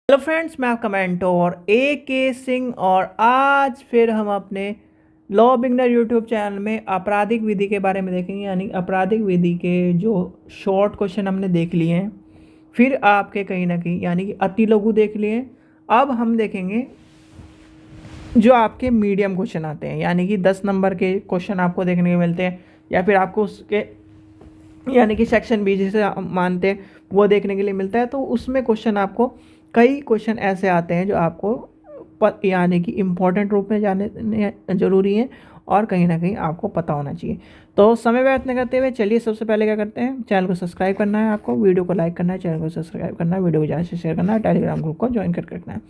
Hello friends, मैं आपका mentor A.K. Singh और आज फिर हम अपने लॉ बिगनर यूट्यूब चैनल में आपराधिक विधि के बारे में देखेंगे। यानी आपराधिक विधि के जो शॉर्ट क्वेश्चन हमने देख लिए हैं, फिर आपके कहीं ना कहीं यानी कि अति लघु देख लिए हैं। अब हम देखेंगे जो आपके मीडियम क्वेश्चन आते हैं, यानी कि 10 नंबर के क्वेश्चन आपको देखने को मिलते हैं, या फिर आपको उसके यानी कि सेक्शन बी जिसे हम मानते हैं वो देखने के लिए मिलता है। तो उसमें क्वेश्चन आपको कई क्वेश्चन ऐसे आते हैं जो आपको यानी कि इम्पोर्टेंट रूप में जाने ज़रूरी है और कहीं ना कहीं आपको पता होना चाहिए। तो समय व्यर्थ न करते हुए चलिए सबसे पहले क्या करते हैं, चैनल को सब्सक्राइब करना है, आपको वीडियो को लाइक करना है, चैनल को सब्सक्राइब करना है, वीडियो को ज़्यादा से शेयर करना है, टेलीग्राम ग्रुप को ज्वाइन करके रखना है।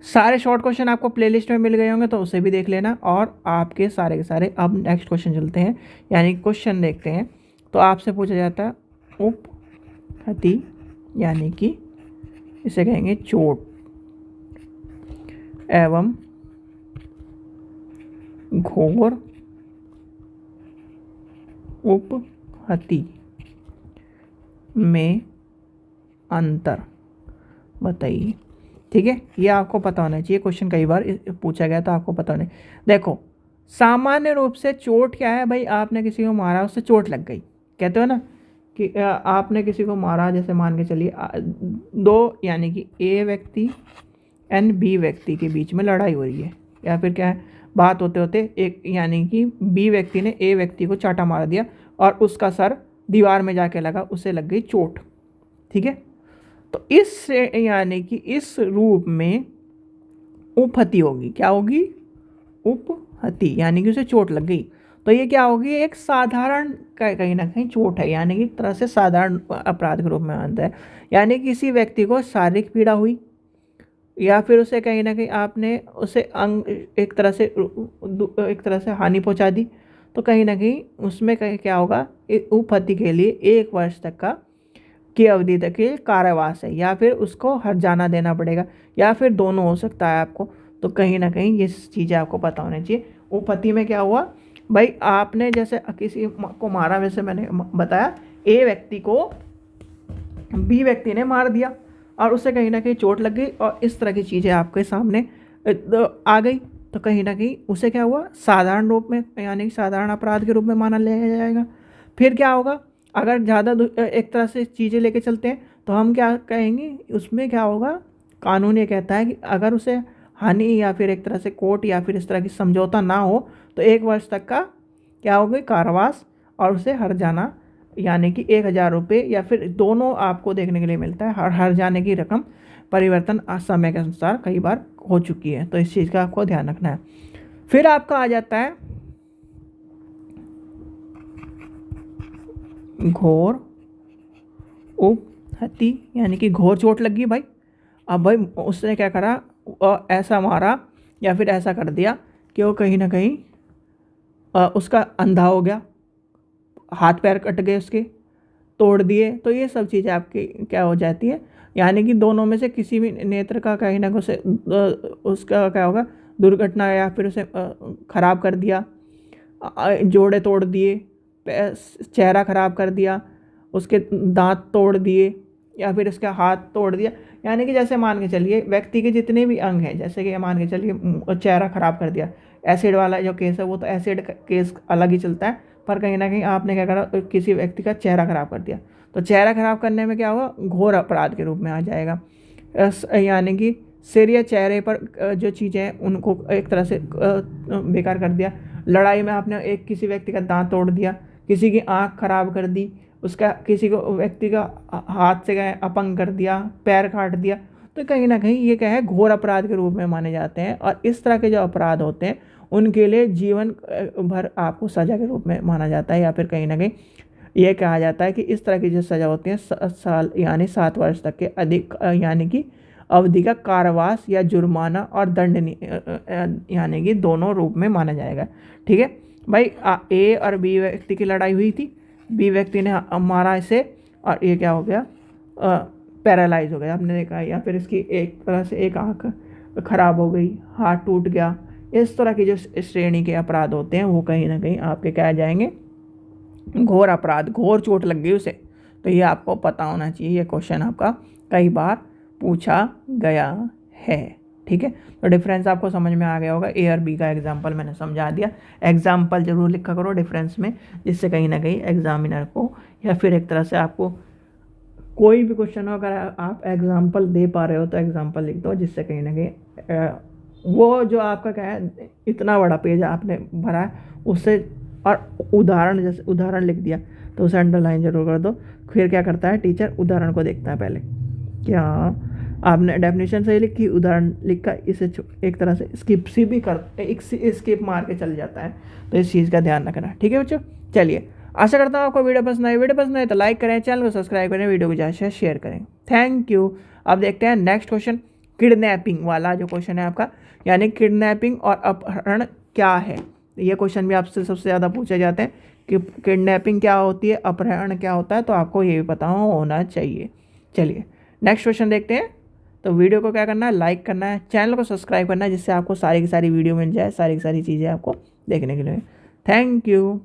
सारे शॉर्ट क्वेश्चन आपको प्लेलिस्ट में मिल गए होंगे तो उसे भी देख लेना। और आपके सारे के सारे अब नेक्स्ट क्वेश्चन चलते हैं, यानी क्वेश्चन देखते हैं। तो आपसे पूछा जाता है उपहति यानी कि इसे कहेंगे चोट एवं घोर उपहति में अंतर बताइए। ठीक है, ये आपको पता होना चाहिए, क्वेश्चन कई बार पूछा गया तो आपको पता होना। देखो, सामान्य रूप से चोट क्या है भाई, आपने किसी को मारा उससे चोट लग गई, कहते हो ना कि आपने किसी को मारा, जैसे मान के चलिए दो यानी कि ए व्यक्ति एंड बी व्यक्ति के बीच में लड़ाई हो रही है, या फिर क्या है, बात होते होते एक यानी कि बी व्यक्ति ने ए व्यक्ति को चाटा मार दिया और उसका सर दीवार में जाके लगा, उसे लग गई चोट। ठीक है, तो इस यानी कि इस रूप में उपहति होगी। क्या होगी? उपहति, यानी कि उसे चोट लग गई। तो ये क्या होगी? एक साधारण कहीं ना कहीं चोट है, यानी कि एक तरह से साधारण अपराध के रूप में आता है। यानी किसी व्यक्ति को शारीरिक पीड़ा हुई, या फिर उसे कहीं ना कहीं आपने उसे अंग एक तरह से हानि पहुंचा दी, तो कहीं ना कहीं उसमें कहीं क्या होगा, उपहति के लिए 1 वर्ष तक की अवधि तक के कारावास है, या फिर उसको हर्जाना देना पड़ेगा, या फिर दोनों हो सकता है आपको। तो कहीं ना कहीं ये चीज़ें आपको पता होनी चाहिए। उपहति में क्या हुआ भाई, आपने जैसे किसी को मारा, वैसे मैंने बताया ए व्यक्ति को बी व्यक्ति ने मार दिया और उससे कहीं ना कहीं चोट लग गई, और इस तरह की चीज़ें आपके सामने आ गई, तो कहीं ना कहीं उसे क्या हुआ, साधारण रूप में यानी कि साधारण अपराध के रूप में माना लिया जाएगा। फिर क्या होगा, अगर ज़्यादा एक तरह से चीज़ें लेके चलते हैं तो हम क्या कहेंगे, उसमें क्या होगा, कानून ये कहता है कि अगर उसे हानि या फिर एक तरह से कोर्ट या फिर इस तरह की समझौता ना हो तो 1 वर्ष तक का क्या होगा, कारावास, और उसे हर्जाना यानी कि 1,000 रुपये, या फिर दोनों आपको देखने के लिए मिलता है। हर जाने की रकम परिवर्तन समय के अनुसार कई बार हो चुकी है, तो इस चीज़ का आपको ध्यान रखना है। फिर आपका आ जाता है घोर उपहति, यानी कि घोर चोट लगी भाई। अब भाई उसने क्या करा, ऐसा मारा या फिर ऐसा कर दिया कि वो कहीं ना कहीं उसका अंधा हो गया, हाथ पैर कट गए उसके, तोड़ दिए। तो ये सब चीज़ें आपकी क्या हो जाती है, यानी कि दोनों में से किसी भी नेत्र का कहीं ना कहीं उसका क्या होगा, दुर्घटना, या फिर उसे खराब कर दिया, जोड़े तोड़ दिए, चेहरा खराब कर दिया, उसके दांत तोड़ दिए, या फिर उसका हाथ तोड़ दिया। यानी कि जैसे मान के चलिए व्यक्ति के जितने भी अंग हैं, जैसे कि मान के चलिए चेहरा खराब कर दिया, एसिड वाला जो केस है वो तो एसिड केस अलग ही चलता है, पर कहीं ना कहीं आपने क्या करा, किसी व्यक्ति का चेहरा खराब कर दिया, तो चेहरा खराब करने में क्या होगा, घोर अपराध के रूप में आ जाएगा। यानी कि सिर या चेहरे पर जो चीज़ें हैं उनको एक तरह से बेकार कर दिया। लड़ाई में आपने किसी व्यक्ति का दांत तोड़ दिया, किसी की आंख खराब कर दी, उसका किसी को व्यक्ति का हाथ से गए अपंग कर दिया, पैर काट दिया, तो कहीं ना कहीं ये क्या है, घोर अपराध के रूप में माने जाते हैं। और इस तरह के जो अपराध होते हैं उनके लिए जीवन भर आपको सज़ा के रूप में माना जाता है, या फिर कहीं ना कहीं ये कहा जाता है कि इस तरह की जो सज़ा होती है साल यानी 7 वर्ष तक के अधिक यानी कि अवधि का कारावास या जुर्माना और दंड यानी कि दोनों रूप में माना जाएगा। ठीक है भाई, ए और बी व्यक्ति की लड़ाई हुई थी, बी व्यक्ति ने मारा इसे और ये क्या हो गया, पैरालाइज हो गया, आपने देखा, या फिर इसकी एक तरह से एक आंख खराब हो गई, हाथ टूट गया। इस तरह की जो श्रेणी के अपराध होते हैं वो कहीं ना कहीं आपके क्या आ जाएंगे, घोर अपराध, घोर चोट लग गई उसे। तो ये आपको पता होना चाहिए, ये क्वेश्चन आपका कई बार पूछा गया है। ठीक है, तो डिफरेंस आपको समझ में आ गया होगा। ए और बी का एग्जाम्पल मैंने समझा दिया। एग्जाम्पल जरूर लिखा करो डिफरेंस में, जिससे कहीं ना कहीं एग्जामिनर को या फिर एक तरह से आपको कोई भी क्वेश्चन हो, अगर आप एग्जाम्पल दे पा रहे हो तो एग्जाम्पल लिख दो, जिससे कहीं ना कहीं वो जो आपका क्या है इतना बड़ा पेज आपने भरा है उससे, और उदाहरण जैसे उदाहरण लिख दिया तो उसे अंडरलाइन जरूर कर दो। फिर क्या करता है टीचर, उदाहरण को देखता है पहले, क्या आपने डेफिनेशन सही लिखी, उदाहरण लिखा, इसे एक तरह से स्किप सी भी कर, एक स्किप मार के चल जाता है। तो इस चीज़ का ध्यान रखना। ठीक है बच्चों, चलिए आशा करता हूँ आपको वीडियो पसंद आए तो लाइक करें, चैनल को सब्सक्राइब करें, वीडियो को ज़्यादा से शेयर करें। Thank you. अब देखते हैं नेक्स्ट क्वेश्चन, किडनैपिंग वाला जो क्वेश्चन है आपका, यानी किडनैपिंग और अपहरण क्या है। ये क्वेश्चन भी आपसे सबसे ज़्यादा पूछे जाते हैं कि किडनैपिंग क्या होती है, अपहरण क्या होता है, तो आपको ये भी पता होना चाहिए। चलिए नेक्स्ट क्वेश्चन देखते हैं। तो वीडियो को क्या करना है, लाइक करना है, चैनल को सब्सक्राइब करना है, जिससे आपको सारी की सारी वीडियो मिल जाए, सारी की सारी चीज़ें आपको देखने के लिए। Thank you.